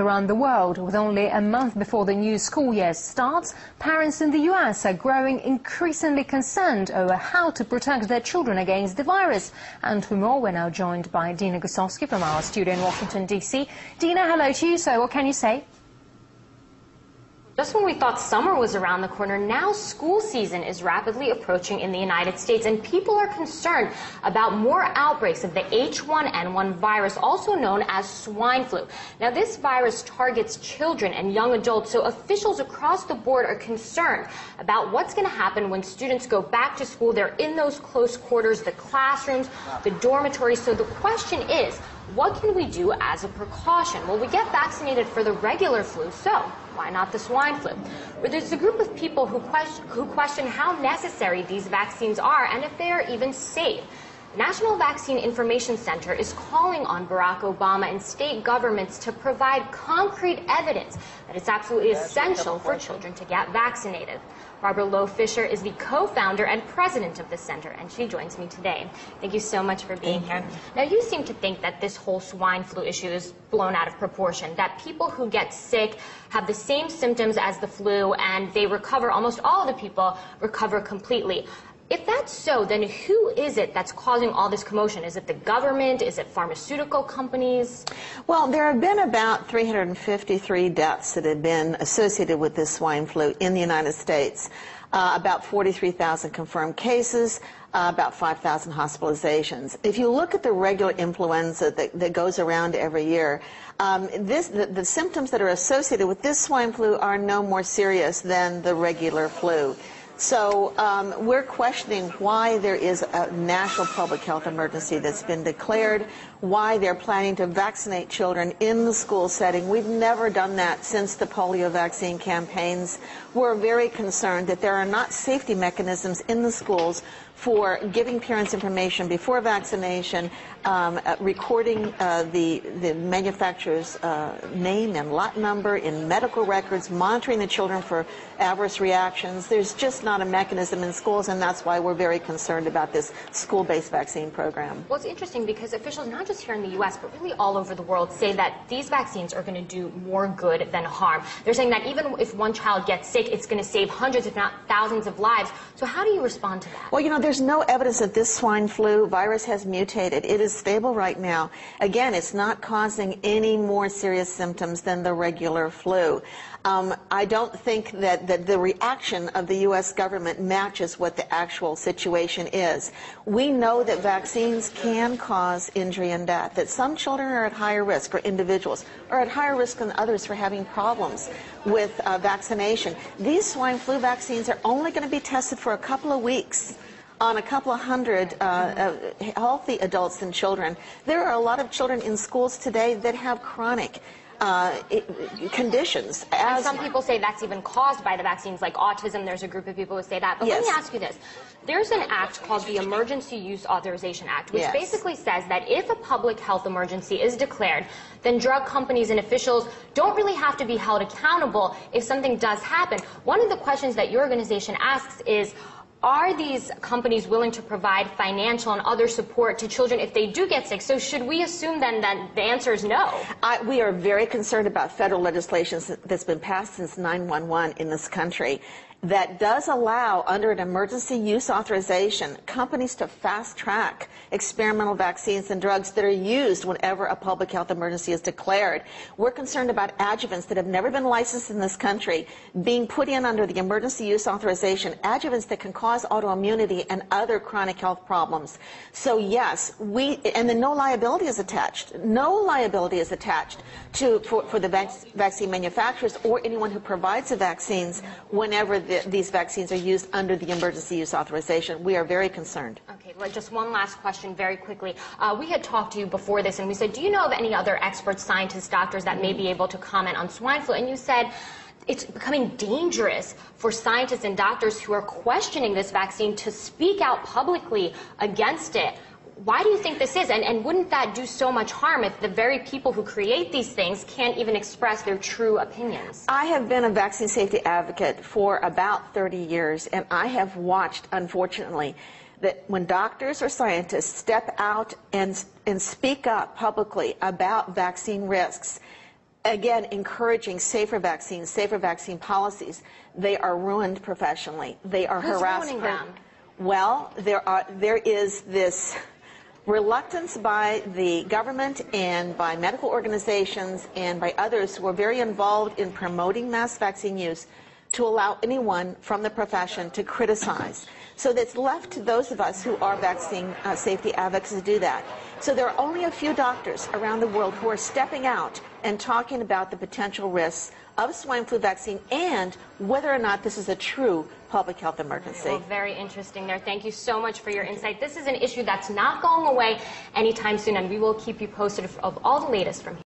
around the world. With only a month before the new school year starts, parents in the US are growing increasingly concerned over how to protect their children against the virus. And for more, we're now joined by Dina Gusowski from our studio in Washington, D.C. Dina, hello to you. So what can you say? Just when we thought summer was around the corner, now school season is rapidly approaching in the United States, and people are concerned about more outbreaks of the H1N1 virus, also known as swine flu. Now, this virus targets children and young adults, so officials across the board are concerned about what's going to happen when students go back to school. They're in those close quarters, the classrooms, the dormitories. So the question is, what can we do as a precaution? Well, we get vaccinated for the regular flu, so why not the swine flu? But there's a group of people who question how necessary these vaccines are and if they are even safe. The National Vaccine Information Center is calling on Barack Obama and state governments to provide concrete evidence that it's absolutely essential for children to get vaccinated. Barbara Lowe-Fisher is the co-founder and president of the center, and she joins me today. Thank you so much for being here. Now, you seem to think that this whole swine flu issue is blown out of proportion, that people who get sick have the same symptoms as the flu, and they recover. Almost all of the people recover completely. If that's so, then who is it that's causing all this commotion? Is it the government? Is it pharmaceutical companies? Well, there have been about 353 deaths that have been associated with this swine flu in the United States. About 43,000 confirmed cases, about 5,000 hospitalizations. If you look at the regular influenza that goes around every year, the symptoms that are associated with this swine flu are no more serious than the regular flu. So we're questioning why there is a national public health emergency that's been declared, why they're planning to vaccinate children in the school setting. We've never done that since the polio vaccine campaigns. We're very concerned that there are not safety mechanisms in the schools for giving parents information before vaccination, recording the manufacturer's name and lot number in medical records, monitoring the children for adverse reactions. There's just not a mechanism in schools, and that's why we're very concerned about this school-based vaccine program. Well, it's interesting because officials, not just here in the U.S., but really all over the world, say that these vaccines are going to do more good than harm. They're saying that even if one child gets sick, it's going to save hundreds, if not thousands of lives. So how do you respond to that? Well, you know, there's no evidence that this swine flu virus has mutated. It is stable right now. Again, it's not causing any more serious symptoms than the regular flu. I don't think that the reaction of the U.S. government matches what the actual situation is. We know that vaccines can cause injury and death, that some children are at higher risk, or individuals are at higher risk than others for having problems with vaccination. These swine flu vaccines are only going to be tested for a couple of weeks on a couple of hundred healthy adults and children. There are a lot of children in schools today that have chronic conditions. And some people say that's even caused by the vaccines, like autism. There's a group of people who say that. But yes. Let me ask you this. There's an act called the Emergency Use Authorization Act, which yes. basically says that if a public health emergency is declared, then drug companies and officials don't really have to be held accountable if something does happen. One of the questions that your organization asks is, are these companies willing to provide financial and other support to children if they do get sick? So should we assume then that the answer is no? We are very concerned about federal legislation that's been passed since 9/11 in this country that does allow, under an emergency use authorization, companies to fast-track experimental vaccines and drugs that are used whenever a public health emergency is declared. We're concerned about adjuvants that have never been licensed in this country being put in under the emergency use authorization, adjuvants that can cause autoimmunity and other chronic health problems. So yes, and then no liability is attached. No liability is attached for the vaccine manufacturers or anyone who provides the vaccines whenever these vaccines are used under the emergency use authorization. We are very concerned. Okay, well, just one last question very quickly. We had talked to you before this and we said, do you know of any other experts, scientists, doctors that may be able to comment on swine flu? And you said it's becoming dangerous for scientists and doctors who are questioning this vaccine to speak out publicly against it. Why do you think this is? And wouldn't that do so much harm if the very people who create these things can't even express their true opinions? I have been a vaccine safety advocate for about 30 years, and I have watched, unfortunately, that when doctors or scientists step out and speak up publicly about vaccine risks, again, encouraging safer vaccine policies. They are ruined professionally. They are harassed. Who's ruining them? Well, there is this reluctance by the government and by medical organizations and by others who are very involved in promoting mass vaccine use to allow anyone from the profession to criticize. So that's left to those of us who are vaccine safety advocates to do that. So there are only a few doctors around the world who are stepping out and talking about the potential risks of swine flu vaccine and whether or not this is a true public health emergency. Well, very interesting there. Thank you so much for your insight. This is an issue that's not going away anytime soon, and we will keep you posted of all the latest from here.